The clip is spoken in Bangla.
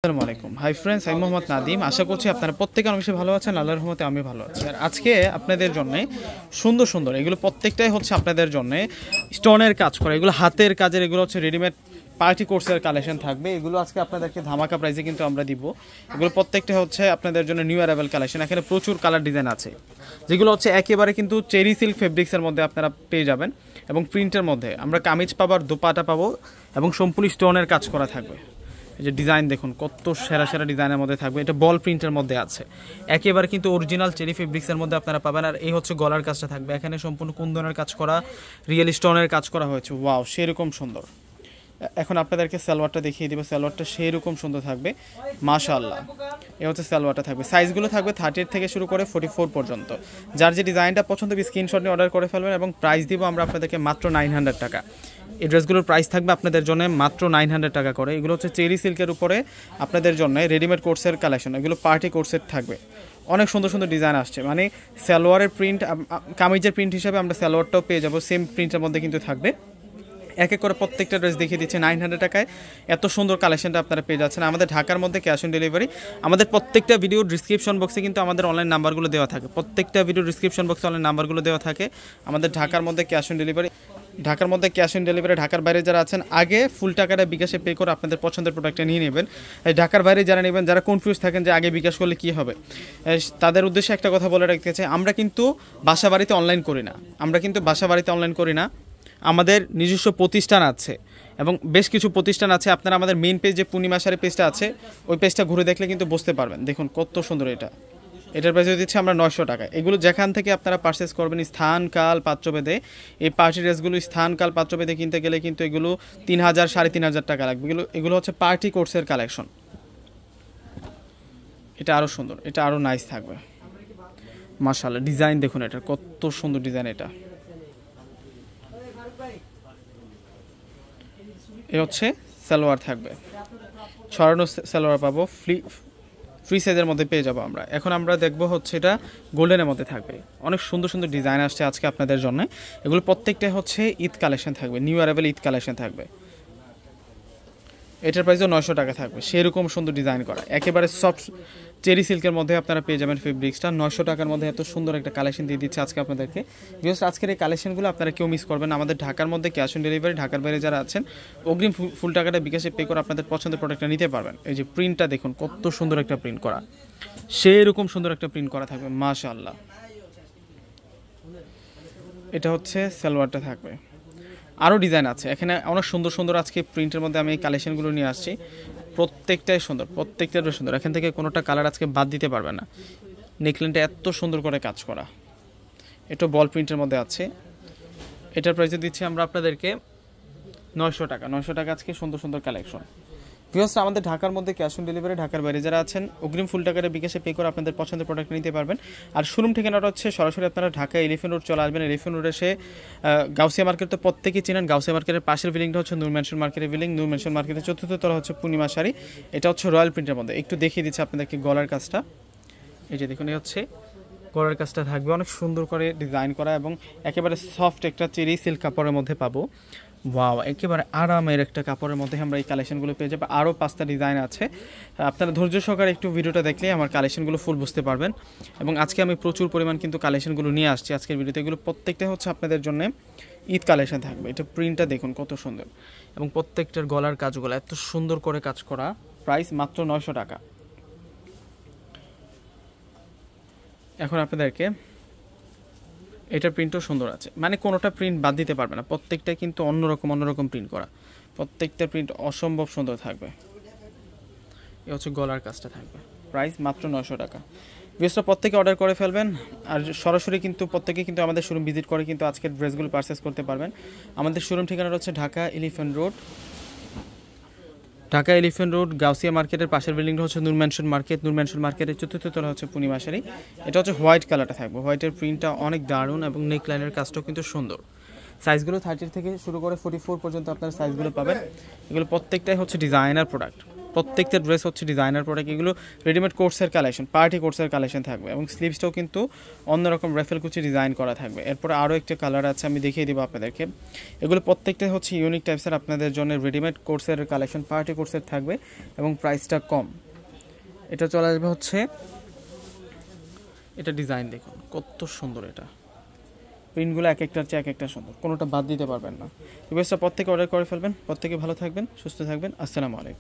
আসসালামু আলাইকুম। হাই ফ্রেন্ডস, আমি মোহাম্মদ নাদিম। আশা করছি আপনারা প্রত্যেকে অনেক বেশি ভালো আছেন। আল্লাহর রহমতে আমি ভালো আছি। আর আজকে আপনাদের জন্য সুন্দর সুন্দর এগুলো প্রত্যেকটাই হচ্ছে আপনাদের জন্য স্টোনের কাজ করা, এগুলো হাতের কাজের, এগুলো হচ্ছে রেডিমেড পার্টি কোর্সের কালেকশন থাকবে। এগুলো আজকে আপনাদেরকে ধামাকা প্রাইসে কিন্তু আমরা দিব। এগুলো প্রত্যেকটা হচ্ছে আপনাদের জন্য নিউ অ্যারাইভাল কালেকশন। এখানে প্রচুর কালার ডিজাইন আছে, যেগুলো হচ্ছে একেবারে কিন্তু চেরি সিল্ক ফেব্রিক্সের মধ্যে আপনারা পেয়ে যাবেন এবং প্রিন্টের মধ্যে আমরা কামিজ পাবো আর দোপাটা পাবো এবং সম্পূর্ণ স্টোনের কাজ করা থাকবে। এই যে ডিজাইন দেখুন, কত সেরা সেরা ডিজাইনের মধ্যে থাকবে। এটা বল প্রিন্টের মধ্যে আছে, একেবারে কিন্তু অরিজিনাল চেরি ফেব্রিক্সের মধ্যে আপনারা পাবেন। আর এই হচ্ছে গলার কাজটা থাকবে, এখানে সম্পূর্ণ কুন্দনের কাজ করা, রিয়েল স্টোনের কাজ করা হয়েছে। ওয়াও, সেরকম সুন্দর। এখন আপনাদেরকে সালোয়ারটা দেখিয়ে দিব। সালোয়ারটা সেরকম সুন্দর থাকবে, মাশাআল্লাহ। এ হচ্ছে সালোয়ারটা থাকবে। সাইজগুলো থাকবে 38 থেকে শুরু করে 44 পর্যন্ত। যার যে ডিজাইনটা পছন্দ হবে স্ক্রিনশট নিয়ে অর্ডার করে ফেলবেন এবং প্রাইস দিব আমরা আপনাদেরকে মাত্র 900 টাকা। এই ড্রেসগুলোর প্রাইস থাকবে আপনাদের জন্য মাত্র 900 টাকা করে। এগুলো হচ্ছে চেরি সিল্কের উপরে আপনাদের জন্য রেডিমেড কোর্সের কালেকশন। এগুলো পার্টি কোর্সের থাকবে, অনেক সুন্দর সুন্দর ডিজাইন আসছে। মানে সালোয়ারের প্রিন্ট, কামিজের প্রিন্ট হিসাবে আমরা সালোয়ারটাও পেয়ে যাবো, সেম প্রিন্টের মধ্যে কিন্তু থাকবে। এক এক করে প্রত্যেকটা ড্রেস দেখিয়ে দিচ্ছে 900 টাকায়। এত সুন্দর কালেকশনটা আপনারা পেয়ে যাচ্ছেন। আমাদের ঢাকার মধ্যে ক্যাশ অন ডেলিভারি। আমাদের প্রত্যেকটা ভিডিও ডিসক্রিপশন বক্সে কিন্তু আমাদের অনলাইন নাম্বারগুলো দেওয়া থাকে। প্রত্যেকটা ভিডিও ডিসক্রিপশন বক্সে অনলাইন নাম্বারগুলো দেওয়া থাকে। আমাদের ঢাকার মধ্যে ক্যাশ অন ডেলিভারি। ঢাকার মধ্যে ক্যাশ অন ডেলিভারি। ঢাকার বাইরে যারা আছেন আগে ফুল টাকাটা বিকাশে পে করে আপনাদের পছন্দের প্রোডাক্টটা নিয়ে নেবেন। ঢাকার বাইরে যারা নেবেন, যারা কনফিউজ থাকেন যে আগে বিকাশ করলে কী হবে, তাদের উদ্দেশ্যে একটা কথা বলে রাখতে চাই, আমরা কিন্তু বাসা বাড়িতে অনলাইন করি না। অনলাইন করি না। আমাদের নিজস্ব প্রতিষ্ঠান আছে এবং বেশ কিছু প্রতিষ্ঠান আছে। আপনারা আমাদের মেইন পেজ, যে পূর্ণিমা শাড়ি পেজটা আছে, ওই পেজটা ঘুরে দেখলে কিন্তু বুঝতে পারবেন। দেখুন কত সুন্দর এটার প্রাইস দিচ্ছি আমরা 900 টাকায়। এগুলো যেখান থেকে আপনারা পারচেস করবেন স্থান কাল পাত্রভেদে, এই পার্টি ড্রেসগুলো স্থান কাল পাত্রভেদে কিনতে গেলে কিন্তু এগুলো 3000 3500 টাকা লাগবে। এগুলো হচ্ছে পার্টি কোর্সের কালেকশন। এটা আরও সুন্দর, এটা আরও নাইস থাকবে, মাশাআল্লাহ। ডিজাইন দেখুন, এটা কত সুন্দর ডিজাইন। এটা এ হচ্ছে সালোয়ার থাকবে, ছড়ানো সালোয়ার পাবো, ফ্রি সাইজের মধ্যে পেয়ে যাবো আমরা। এখন আমরা দেখবো হচ্ছে এটা গোল্ডেনের মধ্যে থাকবে। অনেক সুন্দর সুন্দর ডিজাইন আসছে আজকে আপনাদের জন্য। এগুলো প্রত্যেকটাই হচ্ছে ঈদ কালেকশন থাকবে, নিউ অ্যারাইভাল ঈদ কালেকশন থাকবে। এটার প্রাইসও 900 টাকা থাকবে। সেরকম সুন্দর ডিজাইন করা, একেবারে সফট চেরি সিল্কের মধ্যে আপনারা পেয়ে যাবেন ফেব্রিক্সটা। 900 টাকার মধ্যে এত সুন্দর একটা কালেকশন দিয়ে দিচ্ছে আজকে আপনাদেরকে। বিকজ আজকের এই কালেকশনগুলো আপনারা কেউ মিস করবেন। আমাদের ঢাকার মধ্যে ক্যাশ অন ডেলিভারি। ঢাকার বাইরে যারা আছেন অগ্রিম ফুল টাকাটা বিকাশে পে করে আপনাদের পছন্দের প্রোডাক্টটা নিতে পারবেন। এই যে প্রিন্টটা দেখুন, কত সুন্দর একটা প্রিন্ট করা, সেরকম সুন্দর একটা প্রিন্ট করা থাকবে, মাশাআল্লাহ। এটা হচ্ছে সালোয়ারটা থাকবে। আরও ডিজাইন আছে এখানে, অনেক সুন্দর সুন্দর আজকে প্রিন্টের মধ্যে আমি এই কালেকশনগুলো নিয়ে আসছি। প্রত্যেকটাই সুন্দর, প্রত্যেকটাই সুন্দর। এখান থেকে কোনোটা কালার আজকে বাদ দিতে পারবে না। নেকলাইনটা এত সুন্দর করে কাজ করা, এটা বল প্রিন্টের মধ্যে আছে। এটার প্রাইসে দিচ্ছি আমরা আপনাদেরকে 900 টাকা। 900 টাকা আজকে সুন্দর সুন্দর কালেকশন। ভিউয়ার্স, আমাদের ঢাকার মধ্যে ক্যাশ অন ডেলিভারি। ঢাকার বাইরে যারা আছেন অগ্রিম ফুল টাকাটা বিকাশে পে করে আপনাদের পছন্দের প্রোডাক্ট নিতে পারবেন। আর শোরুম ঠিকানাটা হচ্ছে সরাসরি আপনারা ঢাকা এলিফ্যান্ট রোড চলে আসবেন। এলিফ্যান্ট রোড এসে গাউসিয়া মার্কেট তো প্রত্যেকেই চেনেন। গাউসিয়া মার্কেটের পাশের বিল্ডিংটা হচ্ছে নূর ম্যানশন মার্কেটের বিল্ডিং। নূর ম্যানশন মার্কেটের চতুর্থ তলা হচ্ছে পূর্ণিমা শাড়ি। এটা হচ্ছে রয়্যাল প্রিন্টের মধ্যে। একটু দেখিয়ে দিচ্ছি আপনাদেরকে গলার কাজটা। এই যে দেখুন, এই হচ্ছে গলার কাজটা থাকবে, অনেক সুন্দর করে ডিজাইন করা এবং একেবারে সফট একটা চেরি সিল্ক কাপড়ের মধ্যে পাবো। ওয়াও, একেবারে আরামের একটা কাপড়ের মধ্যে আমরা এই কালেকশনগুলো পেয়ে যাবো। আরও 5টা ডিজাইন আছে। আপনারা ধৈর্য সহকারে একটু ভিডিওটা দেখলে আমার কালেকশনগুলো ফুল বুঝতে পারবেন। এবং আজকে আমি প্রচুর পরিমাণ কিন্তু কালেকশনগুলো নিয়ে আসছি আজকের ভিডিওতে। এগুলো প্রত্যেকটা হচ্ছে আপনাদের জন্য ঈদ কালেকশন থাকবে। এটা প্রিন্টটা দেখুন কত সুন্দর এবং প্রত্যেকটার গলার কাজগুলো এত সুন্দর করে কাজ করা। প্রাইস মাত্র 900 টাকা। এখন আপনাদেরকে এটার প্রিন্টও সুন্দর আছে, মানে কোনোটা প্রিন্ট বাদ দিতে পারবে না। প্রত্যেকটা কিন্তু অন্যরকম প্রিন্ট করা, প্রত্যেকটা প্রিন্ট অসম্ভব সুন্দর থাকবে। এ হচ্ছে গলার কাজটা থাকবে। প্রাইস মাত্র 900 টাকা। ভিউয়ার্সরা প্রত্যেকে অর্ডার করে ফেলবেন। আর সরাসরি কিন্তু প্রত্যেকে কিন্তু আমাদের শোরুম ভিজিট করে কিন্তু আজকের ড্রেসগুলো পারচেস করতে পারবেন। আমাদের শোরুম ঠিকানাটা হচ্ছে Dhaka elephant road. Dhaka elephant road Gausia মার্কেটের পাশের বিল্ডিংটা হচ্ছে নূর ম্যানশন মার্কেট। নূর ম্যানশন মার্কেটের চতুর্থ তলা হচ্ছে পূর্ণিমা শাড়ি। এটা হচ্ছে হোয়াইট কালারটা থাকবে। হোয়াইটের প্রিন্টটা অনেক দারুণ এবং নেকলাইনের কাজটাও কিন্তু সুন্দর। সাইজগুলো 30 থেকে শুরু করে 44 পর্যন্ত আপনার সাইজগুলো পাবেন। এগুলো প্রত্যেকটাই হচ্ছে ডিজাইনার প্রোডাক্ট। প্রত্যেকটা ড্রেস হচ্ছে ডিজাইনার প্রোডাক্ট, এগুলো রেডিমেড কোর্সের কালেকশন, পার্টি কোর্সের কালেকশন থাকবে এবং স্লিভসটাও কিন্তু অন্যরকম রেফেল কুচি ডিজাইন করা থাকবে। এরপরে আরও একটা কালার আছে, আমি দেখিয়ে দেবো আপনাদেরকে। এগুলো প্রত্যেকটাই হচ্ছে ইউনিক টাইপসের আপনাদের জন্য রেডিমেড কোর্সের কালেকশন, পার্টি কোর্সের থাকবে এবং প্রাইসটা কম। এটা চলে আসবে হচ্ছে, এটা ডিজাইন দেখুন কত সুন্দর, এটা প্রিন্টগুলো এক একটার চেয়ে এক একটা সুন্দর, কোনোটা বাদ দিতে পারবেন না। রিকোয়েস্টটা প্রত্যেকে অর্ডার করে ফেলবেন। প্রত্যেকে ভালো থাকবেন, সুস্থ থাকবেন। আসসালামু আলাইকুম।